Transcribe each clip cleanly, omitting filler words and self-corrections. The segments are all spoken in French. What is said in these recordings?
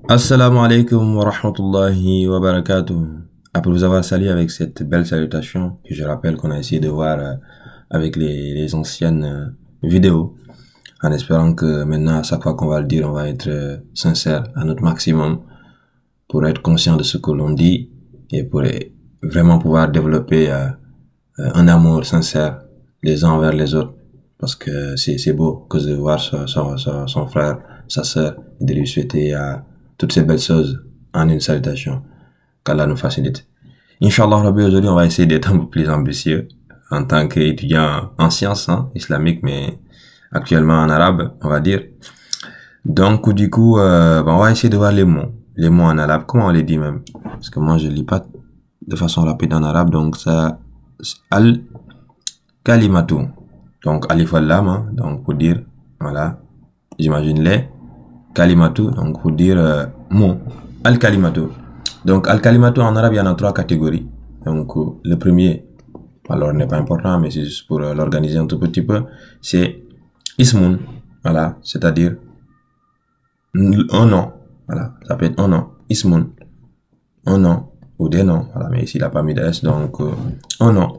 Assalamu alaikum wa rahmatullahi wa barakatuh. Après vous avoir salué avec cette belle salutation, que je rappelle qu'on a essayé de voir avec les anciennes vidéos, en espérant que maintenant, à chaque fois qu'on va le dire, on va être sincère à notre maximum pour être conscient de ce que l'on dit et pour vraiment pouvoir développer un amour sincère les uns envers les autres. Parce que c'est beau que de voir son frère, sa sœur, et de lui souhaiter toutes ces belles choses en une salutation. Qu'Allah nous facilite. Inch'Allah Rabbi, aujourd'hui, on va essayer d'être un peu plus ambitieux en tant qu'étudiant en sciences islamiques, mais actuellement en arabe, on va dire. Donc, du coup, on va essayer de voir les mots. Les mots en arabe, comment on les dit même? Parce que moi, je lis pas de façon rapide en arabe, donc ça, al-kalimatu. Donc, alif al-lam, donc pour dire, voilà, j'imagine les kalimatu, donc pour dire mot, al-kalimatu. Donc, al-kalimatu en arabe, il y en a trois catégories. Donc, le premier, alors n'est pas important, mais c'est juste pour l'organiser un tout petit peu, c'est ismun, voilà, c'est-à-dire un nom, voilà, ça peut être un nom, ismun, un nom, ou des noms, voilà, mais ici il n'a pas mis de S, donc un nom.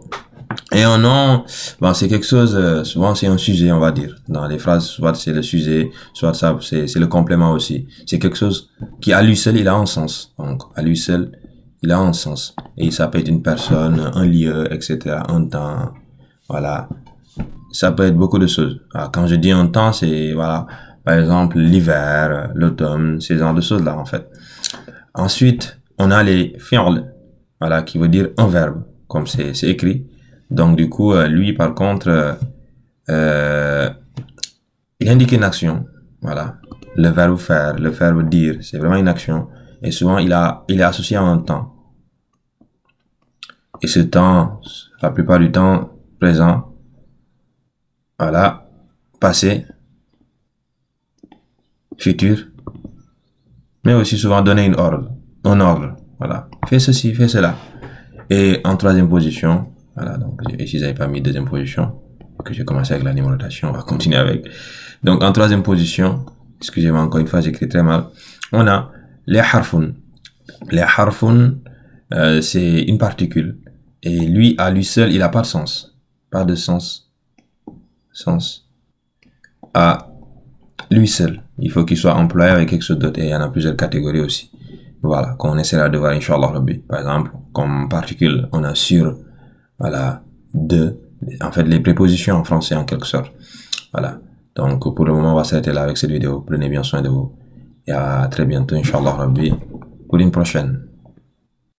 Et un nom, bon, c'est quelque chose, souvent c'est un sujet, on va dire. Dans les phrases, soit c'est le sujet, soit ça, c'est le complément aussi. C'est quelque chose qui, à lui seul, il a un sens. Donc, à lui seul, il a un sens. Et ça peut être une personne, un lieu, etc., un temps, voilà. Ça peut être beaucoup de choses. Alors, quand je dis un temps, c'est, voilà, par exemple, l'hiver, l'automne, ces genres de choses-là, en fait. Ensuite, on a les fi'l, voilà, qui veut dire un verbe, comme c'est écrit. Donc, du coup, lui, par contre, il indique une action. Voilà. Le verbe faire, le verbe dire, c'est vraiment une action. Et souvent, il est associé à un temps. Et ce temps, la plupart du temps, présent, voilà, passé, futur, mais aussi souvent donner un ordre, voilà. Fais ceci, fais cela. Et en troisième position, voilà, donc ici j'avais pas mis deuxième position, que j'ai commencé avec la numérotation, on va continuer avec. Donc en troisième position, excusez-moi encore une fois, j'écris très mal, on a les harfun. Les harfun, c'est une particule. Et lui, à lui seul, il a pas de sens. Pas de sens. Sens. À lui seul. Il faut qu'il soit employé avec quelque chose d'autre. Et il y en a plusieurs catégories aussi. Voilà, qu'on essaiera de voir, Inch'Allah Rabbi. Par exemple, comme particule, on a sur, voilà, de, en fait, les prépositions en français en quelque sorte. Voilà. Donc, pour le moment, on va s'arrêter là avec cette vidéo. Prenez bien soin de vous. Et à très bientôt, Inch'Allah Rabbi, pour une prochaine.